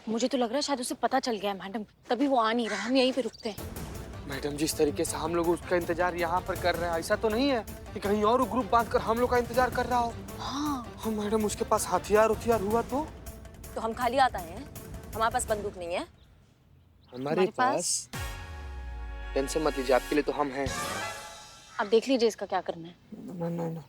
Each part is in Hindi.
मुझे तो लग रहा है शायद उसे पता चल गया है मैडम, तभी वो आ नहीं रहा। हम यहीं पे रुकते हैं। मैडम, जिस तरीके से हम लोग उसका इंतजार यहाँ पर कर रहे हैं, ऐसा तो नहीं है कि कहीं और ग्रुप बांधकर हम लोग का इंतजार कर रहा हो? हाँ मैडम, उसके पास हथियार हुआ तो हम खाली आता है, हमारे पास बंदूक नहीं है। हमारे पास टेंशन मत लीजिए, आपके लिए तो हम हैं। आप देख लीजिए इसका क्या करना है। ना।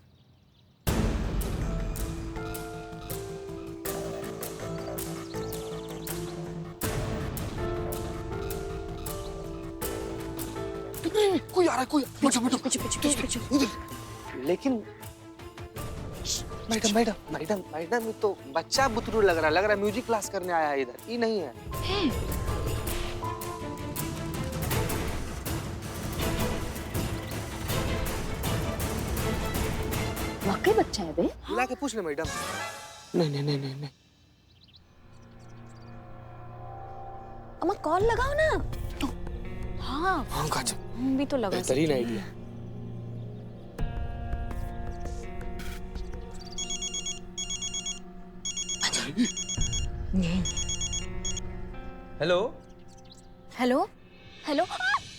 कोई आ रहा है, कोई पीछे। लेकिन मैडम ये तो बच्चा बुतरू लग रहा है म्यूजिक क्लास करने आया है इधर। ये नहीं है। वाकई बच्चा है बे? बुला के पूछ ले मैडम। नहीं। अम्मा कॉल लगाओ ना। हाँ काजल, हम भी तो लगा बेहतरीन आइडिया। Hello hello hello.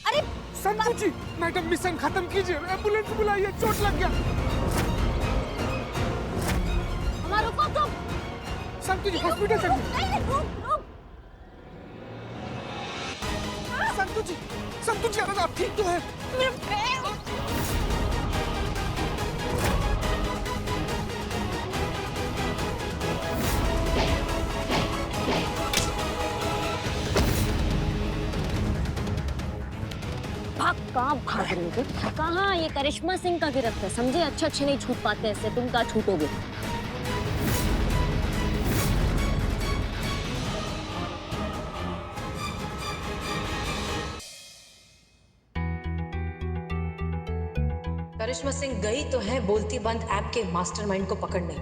अरे संतु जी, मैडम मिशन खत्म कीजिए, एम्बुलेंस बुलाइए, चोट लग गया। हमारा रुको तुम। संतु जी हॉस्पिटल चलिए। संतु जी अरे आप ठीक तो है? कहाँ भाग रहे हो? कहाँ? ये करिश्मा सिंह का गिरफ्त है, समझे? अच्छे नहीं छूट पाते ऐसे, तुम कहाँ छूटोगे? करिश्मा सिंह गई तो है बोलती बंद ऐप के मास्टरमाइंड को पकड़ने,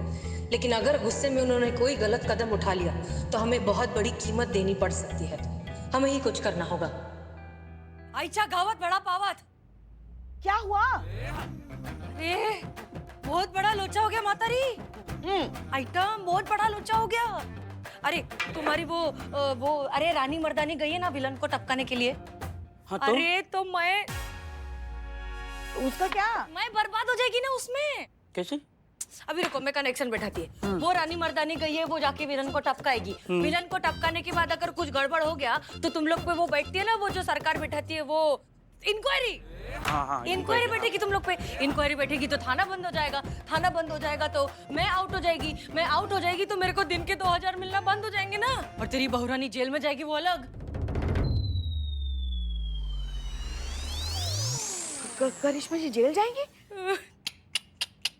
लेकिन अगर गुस्से में उन्होंने कोई गलत कदम उठा लिया तो हमें बहुत बड़ी कीमत देनी पड़ सकती है। हमें ही कुछ करना होगा। आयचा गावत बड़ा पावत। क्या हुआ? अरे बहुत बड़ा लोचा हो गया मातारी। आइटम बहुत बड़ा लोचा हो गया। अरे तुम्हारी वो अरे रानी मर्दानी गई है ना विलन को टपकाने के लिए। हाँ तो? अरे तो मैं उसका क्या? बर्बाद हो जाएगी ना उसमें। कैसे? अभी रुको, मैं कनेक्शन बैठाती है। वो रानी मर्दानी गई है, वो जाके विलन को टपकाएगी। विलन को टपकाने के बाद अगर कुछ गड़बड़ हो गया तो तुम लोग पे वो बैठती है ना, वो जो सरकार बैठाती है, वो इंक्वायरी। हाँ, इंक्वायरी बैठेगी तुम लोग पे। इंक्वायरी बैठेगी तो थाना बंद हो जाएगा। थाना बंद हो जाएगा तो मैं आउट हो जाएगी। मैं आउट हो जाएगी तो मेरे को दिन के 2000 मिलना बंद हो जाएंगे ना। और तेरी बहुरानी जेल में जाएगी, वो अलग। करिश्मा जी जेल जाएंगी?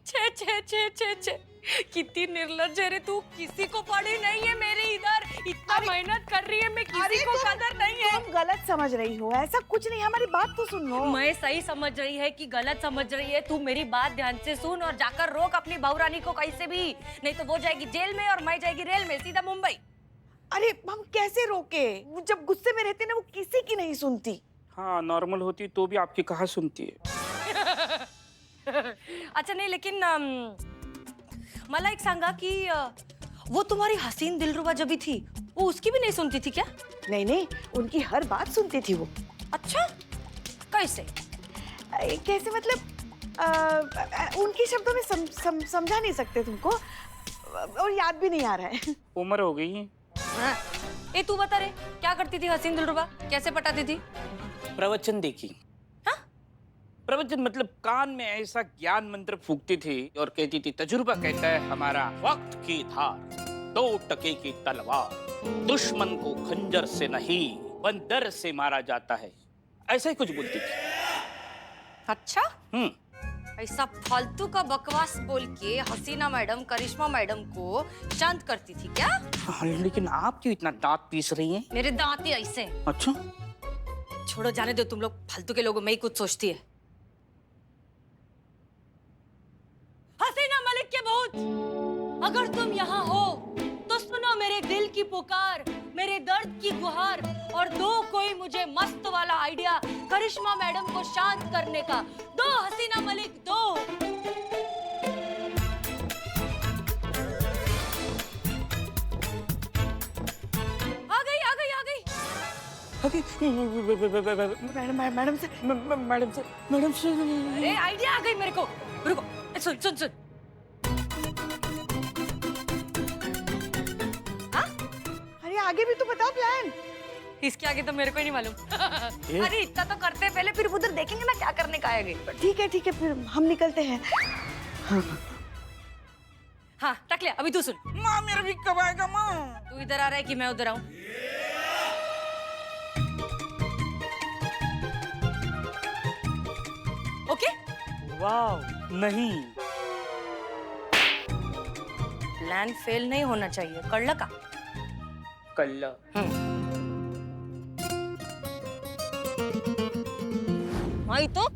छे कितनी निर्लज्ज है रे तू। किसी को पड़ी नहीं है मेरी इधर। इतना मेहनत कर रही है, मैं किसी को कदर नहीं है। तुम गलत समझ रही हो, ऐसा कुछ नहीं। हमारी बात तो सुन लो। मैं सही समझ रही है कि गलत समझ रही है? तू मेरी बात ध्यान से सुन और जाकर रोक अपनी बहुरानी को कैसे भी, नहीं तो वो जाएगी जेल में और मैं जाएगी रेल में सीधा मुंबई। अरे हम कैसे रोके? वो जब गुस्से में रहती ना, वो किसी की नहीं सुनती। हाँ, नॉर्मल होती तो भी आपकी कहाँ सुनती है। अच्छा नहीं, लेकिन मला एक सांगा कि वो तुम्हारी हसीन दिलरुबा जब भी थी, वो उसकी भी नहीं सुनती थी क्या? नहीं, उनकी हर बात सुनती थी वो। अच्छा, कैसे? कैसे मतलब? उनके शब्दों में समझा नहीं सकते तुमको, और याद भी नहीं आ रहा है। उम्र हो गई है। ए तू बता रे, क्या करती थी हसीन दिलरुबा? कैसे पटाती थी? प्रवचन देखी। हाँ? प्रवचन मतलब कान में ऐसा ज्ञान मंत्र फूकती थी और कहती थी, तजुर्बा कहता है हमारा वक्त की धार 2 टके की तलवार, दुश्मन को खंजर से नहीं बंदर से मारा जाता है। ऐसा ही कुछ बोलती थी। अच्छा, ऐसा फालतू का बकवास बोल के हसीना मैडम, करिश्मा मैडम को शांत करती थी क्या? हाँ, लेकिन आप क्यों इतना दांत पीस रही हैं? मेरे दांत ही ऐसे। अच्छा, छोड़ो, जाने दो। तुम लोग फालतू के लोगों में ही कुछ सोचती है। हसीना मलिक के भूत, अगर तुम यहाँ हो तो सुनो मेरे दिल की पुकार, मेरे दर्द की गुहार, और दो कोई मुझे मस्त वाला आइडिया करिश्मा मैडम को शांत करने का। दो हसीना मलिक, दो। मैडम से मैडम से अरे आइडिया आ गई मेरे को। रुको, सुन सुन सुन। अरे आगे भी तो बता प्लान। इसके आगे तो मेरे को ही नहीं मालूम। अरे इतना तो करते हैं पहले, फिर उधर देखेंगे ना क्या करने का आएगा। ठीक है फिर हम निकलते हैं। हाँ टकलिया, अभी तू सुन। माँ मेरा भी कब आएगा माँ? तू इधर आ रहा है कि मैं उधर आऊं? ओके? वाह नहीं, प्लान फेल नहीं होना चाहिए, कळलं का? कल्ला भाई तो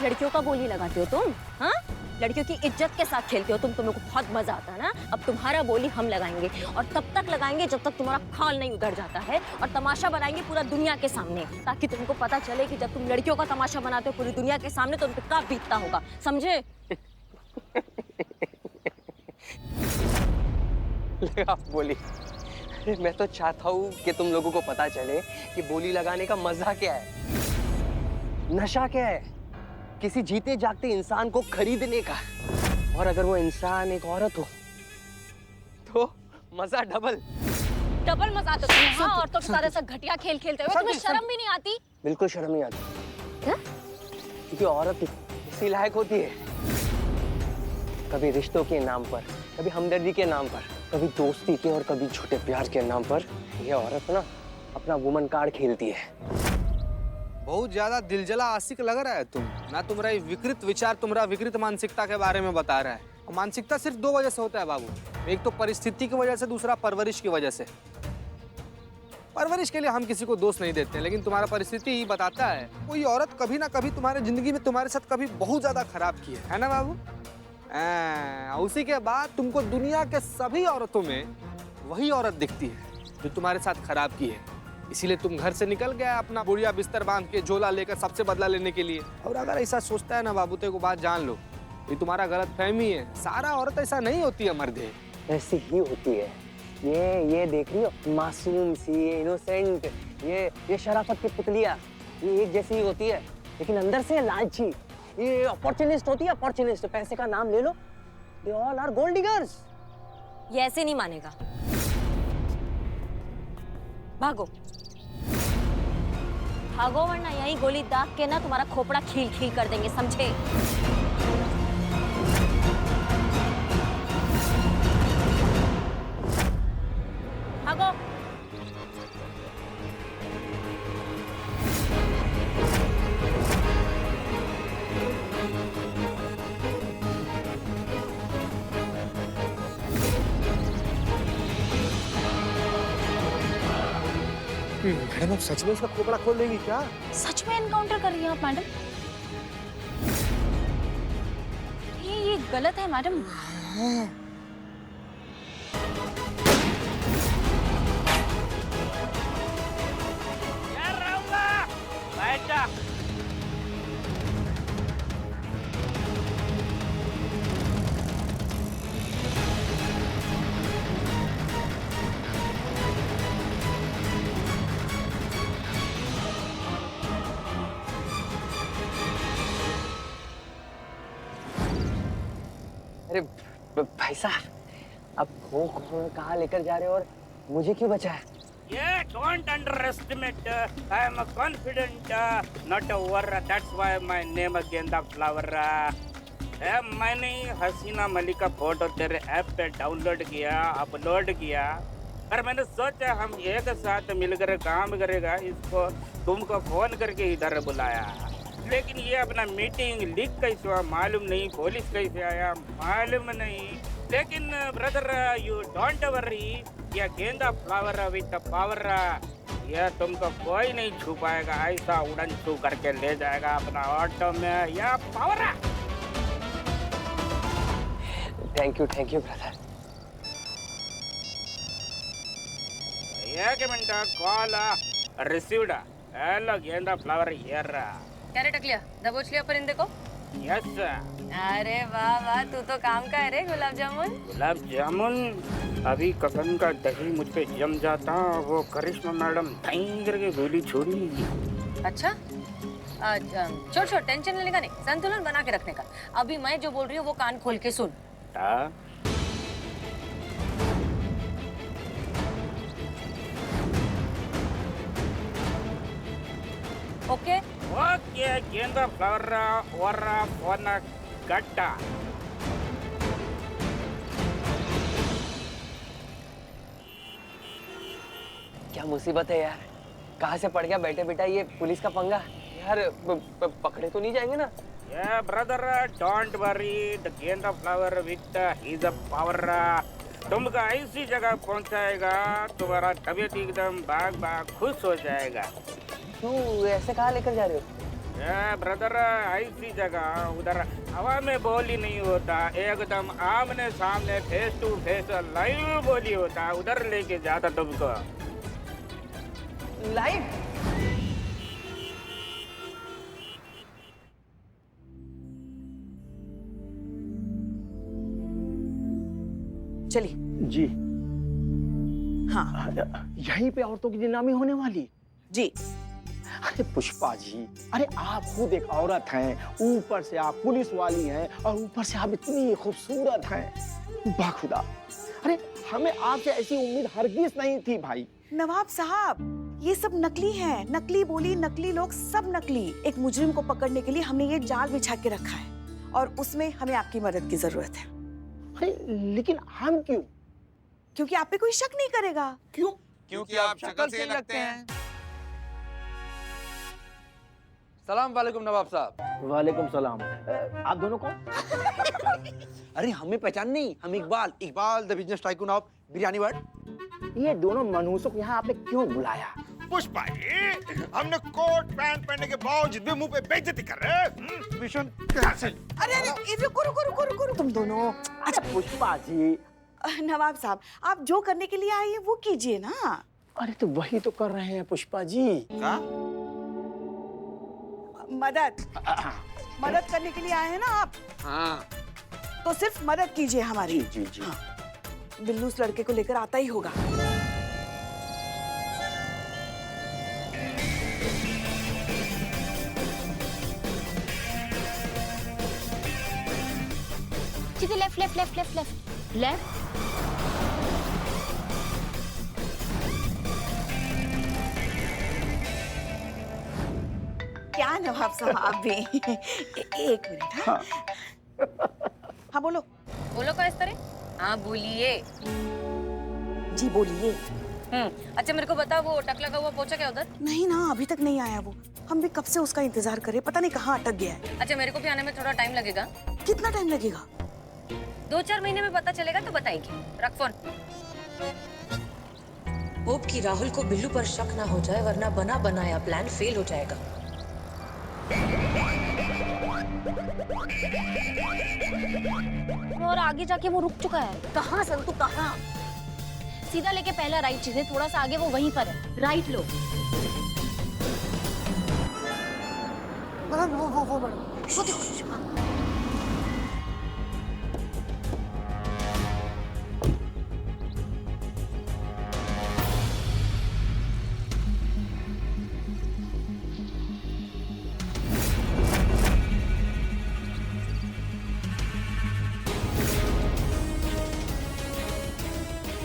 लड़कियों का बोली लगाते हो तुम, हाँ? लड़कियों की इज्जत के साथ खेलते हो तुम, तुम्हें को बहुत मजा आता है ना। अब तुम्हारा बोली हम लगाएंगे और तब तक लगाएंगे जब तक तुम्हारा खाल नहीं उधर जाता है, और तमाशा बनाएंगे पूरा दुनिया के सामने, ताकि तुमको पता चले कि जब तुम लड़कियों का तमाशा बनाते हो पूरी दुनिया के सामने तो उन पे क्या बीतता होगा, समझे? आप बोली, अरे मैं तो चाहता हूँ कि तुम लोगों को पता चले कि बोली लगाने का मजा क्या है, नशा क्या है, किसी जीते जागते इंसान को खरीदने का। और अगर वो इंसान एक औरत हो तो मजा डबल मजा आता तुम्हें, हाँ? और तुम सारे सब घटिया खेल खेलते हो, तुम्हें शर्म भी नहीं आती? बिल्कुल शर्म नहीं आती। क्या? क्योंकि औरत इसी लायक होती है, कभी रिश्तों के नाम पर, कभी हमदर्दी के नाम पर, कभी दोस्ती के और कभी छोटे प्यार के नाम पर ये औरत ना अपना वुमन कार्ड खेलती है। बहुत ज्यादा दिलजला आशिक लग रहा है तुम ना। तुम्हारा ये विकृत विचार, तुम्हारा विकृत मानसिकता के बारे में बता रहा है। और मानसिकता सिर्फ दो वजह से होता है बाबू, एक तो परिस्थिति की वजह से, दूसरा परवरिश की वजह से। परवरिश के लिए हम किसी को दोष नहीं देते, लेकिन तुम्हारा परिस्थिति ही बताता है कोई औरत कभी ना कभी तुम्हारे जिंदगी में तुम्हारे साथ कभी बहुत ज्यादा खराब की है ना बाबू? उसी के बाद तुमको दुनिया के सभी औरतों में वही औरत दिखती है जो तुम्हारे साथ खराब की है। इसीलिए तुम घर से निकल गया अपना बुढ़िया बिस्तर बांध के, झोला लेकर सबसे बदला लेने के लिए। और अगर ऐसा सोचता है ना बाबू, तो एक बात जान लो, ये तुम्हारा गलत फहमी है। सारा औरत ऐसा नहीं होती है मर्दे, ऐसी ही होती है। ये देख रही हो, मासूम सी, इनोसेंट, ये शराफत की पुतलियां, ये एक जैसी ही होती है, लेकिन अंदर से लालची। ये अपॉर्चुनिस्ट होती है, अपॉर्चुनिस्ट। पैसे का नाम ले लो, they all are gold diggers. ये ऐसे नहीं मानेगा, भागो भागो, वरना यही गोली दाग के ना तुम्हारा खोपड़ा खील खील कर देंगे, समझे? भागो। मैडम आप सच में इसका खोपड़ा खोल देंगी क्या? सच में एनकाउंटर कर रही हैं आप मैडम? ये गलत है मैडम। बैठ जा। अरे भाई साहब, आप वो कहाँ लेकर जा रहे हो और मुझे क्यों बचा है? Yeah, don't underestimate. I am confident, not over. That's why my name is Genda Flower. मैंने हसीना मलिक का फोटो तेरे ऐप पे डाउनलोड किया, अपलोड किया, और मैंने सोचा हम एक साथ मिलकर काम करेगा, इसको तुमको फोन करके इधर बुलाया। लेकिन ये अपना मीटिंग लीक कैसे हुआ मालूम नहीं, पुलिस कैसे आया मालूम नहीं। लेकिन ब्रदर यू डोंट वरी, ये गेंदा फ्लावर विद पावर, ये तुमको कोई नहीं छू पाएगा। ऐसा उड़न छू करके ले जाएगा अपना ऑटो में, या पावर। Thank you brother. एक मिनट, कॉल रिसीव्ड। हेलो गेंदा फ्लावर हियर। क्या रे टकलिया, दबोच लिया परिंदे को? यस अरे वाह वाह, तू तो काम का है रे गुलाब जामुन। गुलाब जामुन। अभी ककन का दही मुझ पे जम जाता, वो करिश्मा मैडम टाइम करके गोली छोड़ी। अच्छा छोड़ छोड़, टेंशन लेने का नहीं, संतुलन बना के रखने का। अभी मैं जो बोल रही हूँ वो कान खोल के सुन। हाँ? ओके ओके, गेंदा फ्लावर वरा फोना गड्ढा। क्या मुसीबत है यार, कहाँ से पड़ गया बैठे बेटा ये पुलिस का पंगा यार। पकड़े तो नहीं जाएंगे ना? Yeah, brother, don't worry. The गेंदा flower with is a power. तुमको ऐसी जगह पहुंचाएगा, तुम्हारा तबीयत एकदम बाग बाग खुश हो जाएगा। क्यों ऐसे कहाँ लेकर जा रहे हो? ब्रदर, ऐसी जगह उधर हवा में बोली नहीं होता, एकदम आमने सामने फेस टू फेस लाइव बोली होता, उधर लेके जाता तुमको। लाइव? चलिए। जी हाँ यहीं पे औरतों की नीलामी होने वाली। जी। अरे पुष्पा जी, अरे आप खुद एक औरत हैं, ऊपर से आप पुलिस वाली हैं और ऊपर से आप इतनी खूबसूरत हैं। बाखुदा, अरे हमें आपसे ऐसी उम्मीद हरगिज नहीं थी भाई। नवाब साहब, ये सब नकली है, नकली बोली, नकली लोग, सब नकली। एक मुजरिम को पकड़ने के लिए हमने ये जाल बिछा के रखा है और उसमें हमें आपकी मदद की जरूरत है। अरे लेकिन हम क्यों? क्योंकि आप पे कोई शक नहीं करेगा। क्यों? क्योंकि आप शक्ल से लगते हैं। सलाम वालेकुम नवाब साहब। वालेकुम सलाम। आप दोनों कौन? अरे हमें पहचान नहीं, हम Iqbal, Iqbal the business tycoon of biryani world. ये दोनों मनहूसों को यहाँ आपने क्यों बुलाया? पुष्पा जी, हमने कोट पैंट पहनने के बावजूद भी मुंह पे बेइज्जती कर रहे हैं। Mission cancel. अरे रुको रुको रुको रुको तुम दोनों। अच्छा पुष्पा जी। नवाब साहब, आप जो करने के लिए आए हैं वो कीजिए ना। अरे तो वही तो कर रहे हैं पुष्पा जी। क्या? मदद करने के लिए आए हैं ना आप? हाँ। तो सिर्फ मदद कीजिए हमारी। जी जी। हाँ। बिल्लू उस लड़के को लेकर आता ही होगा। सीधे left left left left left left. क्या नवाब साहब आप भी? एक मिनट। हाँ हाँ बोलो। बोलो का इस तरह। हाँ बोलिए। जी बोलिए। अच्छा मेरे को बता, वो टक लगा हुआ पहुंचा क्या उधर? नहीं ना, अभी तक नहीं आया वो। हम भी कब से उसका इंतजार कर रहे, पता नहीं कहाँ अटक गया है। अच्छा मेरे को भी आने में थोड़ा टाइम लगेगा। कितना टाइम लगेगा? 2-4 महीने में पता चलेगा तो बताएगी। रख फोन। होप कि राहुल को बिल्लू पर शक ना हो जाए, वरना बना बनाया प्लान फेल हो जाएगा। और आगे जाके वो रुक चुका है। कहाँ संतु, कहाँ? सीधा लेके पहला राइट चीज़े, थोड़ा सा आगे वो वहीं पर है। राइट लो। मैडम वो मैडम।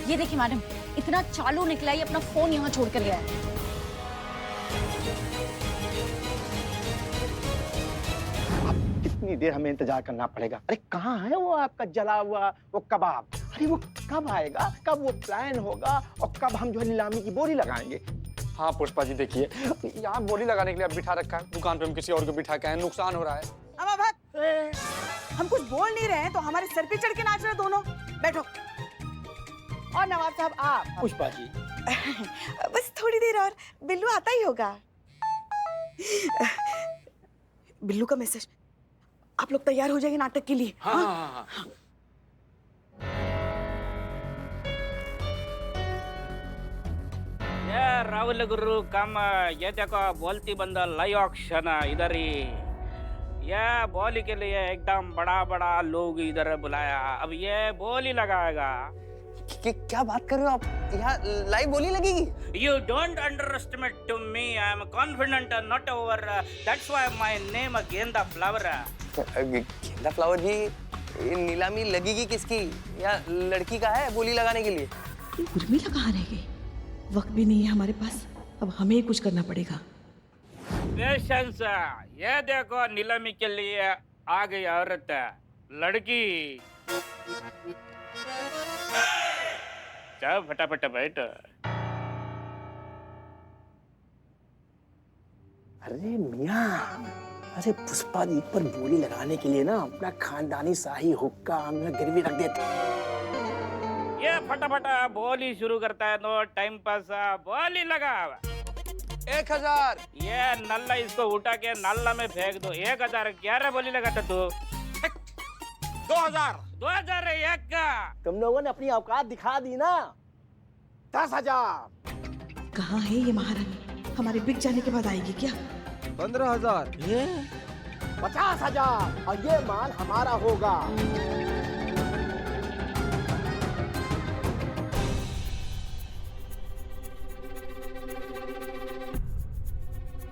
ये देखिए मैडम, इतना चालू निकला, ये अपना फोन यहाँ छोड़ कर गया है। कितनी देर हमें इंतजार करना पड़ेगा? अरे कहाँ है वो आपका जला हुआ वो कबाब? अरे वो कब आएगा, कब वो प्लान होगा और कब हम जो है नीलामी की बोली लगाएंगे? हाँ पुष्पा जी देखिए, यहाँ बोली लगाने के लिए अब बिठा रखा है, दुकान पे हम किसी और को बिठा के आए, नुकसान हो रहा है। हम कुछ बोल नहीं रहे हैं तो हमारे सर पे चढ़ के नाच रहे दोनों। बैठो। और नवाब साहब आप। पुष्पा जी बस थोड़ी देर और, बिल्लू आता ही होगा। बिल्लू का मैसेज। आप लोग तैयार हो जाइए नाटक के लिए। हाँ हाँ हाँ। राहुल गुरु कम, ये देखो बोलती बंदा लाइव ऑक्शन इधर ही। ये बोली के लिए एकदम बड़ा बड़ा लोग इधर बुलाया, अब ये बोली लगाएगा। क्या बात कर रहे हो आप? यहाँ लाइव बोली लगेगी? You don't underestimate to me. I am confident, not over. That's why my name गेंदा फ्लावर। गेंदा फ्लावर जी, ये नीलामी लगेगी किसकी? या लड़की का है बोली लगाने के लिए? उर्मिला कहाँ रह गई? वक्त भी नहीं है हमारे पास, अब हमें ही कुछ करना पड़ेगा। पेशेंस, ये देखो नीलामी के लिए आ गई औरत, लड़की। चल फटाफट बैठ। अरे मियाँ, अरे पुष्पा जी पर बोली लगाने के लिए ना अपना खानदानी शाही हुक्का हमने गिरवी रख देते। ये फटाफट बोली शुरू करता है, नो टाइम पास, बोली लगा। 1000। ये नल्ला इसको उठा के नल्ला में फेंक दो। 1000 11 बोली लगाता तू। 2000। 2001 का। तुम लोगों ने अपनी औकात दिखा दी ना। 10,000। कहाँ है ये महारानी? हमारे बिक जाने के बाद आएगी क्या? 15,000। 50,000 और ये माल हमारा होगा।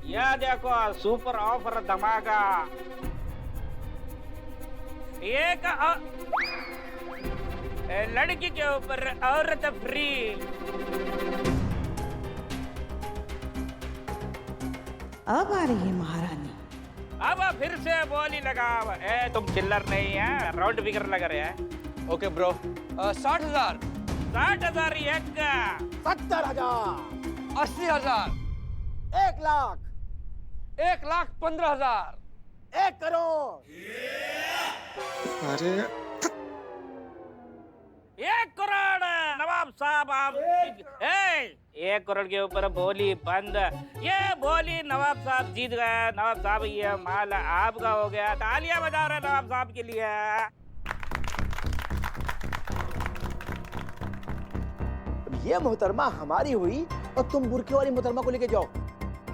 यह देखो सुपर ऑफर धमाका। एक लड़की के ऊपर औरत फ्री। अब आ रही है महारानी। अब फिर से बोली लगा। तुम चिल्लर नहीं है, राउंड फिगर लगा रहे हैं। Okay bro, 60,000। 60,000 एक का। 70,000। 80,000। 1 लाख। 1,15,000। 1 करोड़। अरे 1 करोड़ नवाब साहब आप। 1 करोड़ के ऊपर बोली बंद। ये बोली नवाब साहब जीत गए। नवाब साहब ये माल आपका हो गया। तालियां बजा रहे नवाब साहब के लिए। ये मोहतरमा हमारी हुई और तुम बुरके वाली मोहतरमा को लेके जाओ।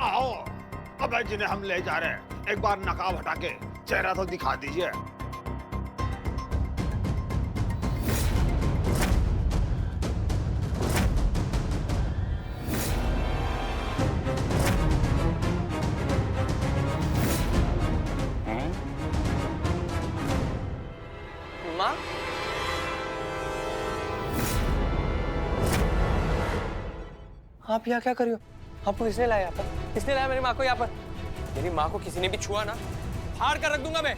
आओ, अब जिन्हें हम ले जा रहे हैं, एक बार नकाब हटा के चेहरा तो दिखा दीजिए। माँ, आप यहाँ क्या कर रही हो? आपको किसने लाया यहाँ पर? किसने लाया मेरी माँ को यहाँ पर? मेरी माँ को किसी ने भी छुआ ना, फाड़ कर रख दूंगा मैं।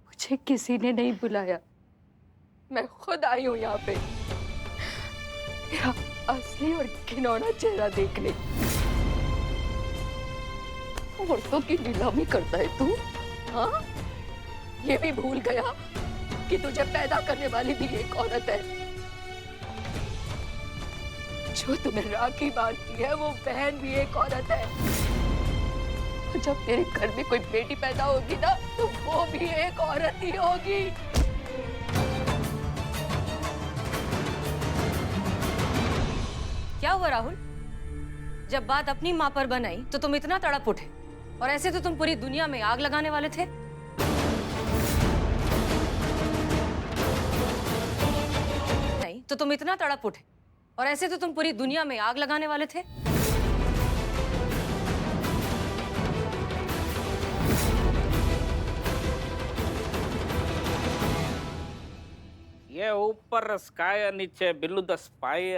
मुझे किसी ने नहीं बुलाया, मैं खुद आई हूँ यहाँ पे मेरा असली और घिनौना चेहरा देखने। औरतों की नीलामी करता है तू? हाँ, ये भी भूल गया कि तुझे पैदा करने वाली भी एक औरत है। जो तुम्हें राखी बांधती है वो बहन भी एक औरत है। और जब तेरे घर में कोई बेटी पैदा होगी ना, तो वो भी एक औरत ही होगी। क्या हुआ राहुल? जब बात अपनी माँ पर बनाई तो तुम इतना तड़प उठे, और ऐसे तो तुम पूरी दुनिया में आग लगाने वाले थे। नहीं तो तुम इतना तड़प उठे, और ऐसे तो तुम पूरी दुनिया में आग लगाने वाले थे। ये ऊपर स्काई, नीचे बिल्लू द स्पाई।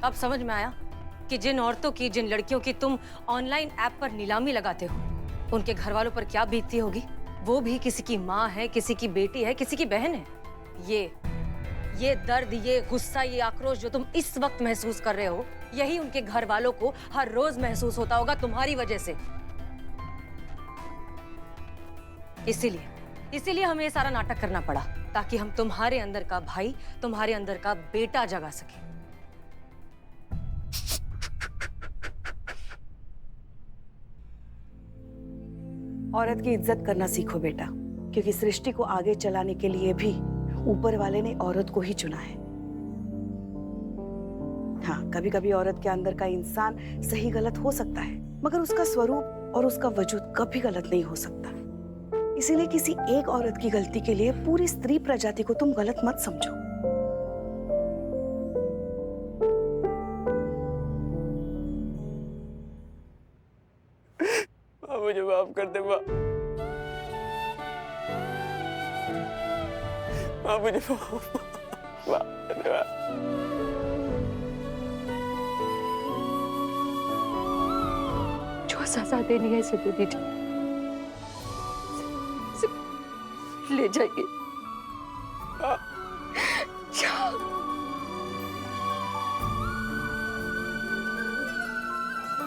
अब समझ में आया कि जिन औरतों की, जिन लड़कियों की तुम ऑनलाइन ऐप पर नीलामी लगाते हो, उनके घर वालों पर क्या बीतती होगी। वो भी किसी की माँ है, किसी की बेटी है, किसी की बहन है। ये दर्द, ये गुस्सा, ये आक्रोश जो तुम इस वक्त महसूस कर रहे हो, यही उनके घर वालों को हर रोज महसूस होता होगा तुम्हारी वजह से। इसीलिए हमें ये सारा नाटक करना पड़ा, ताकि हम तुम्हारे अंदर का भाई, तुम्हारे अंदर का बेटा जगा सके। औरत की इज्जत करना सीखो बेटा, क्योंकि सृष्टि को आगे चलाने के लिए भी ऊपर वाले ने औरत को ही चुना है। कभी कभी औरत के अंदर का इंसान सही गलत हो सकता है, मगर उसका स्वरूप और उसका वजूद कभी गलत नहीं हो सकता। इसीलिए किसी एक औरत की गलती के लिए पूरी स्त्री प्रजाति को तुम गलत मत समझो। मुझे माफ कर दे माँ। मुझे माफ कर दे माँ। जो सजा देनी है इसे दे दीजिए, ले जाइए।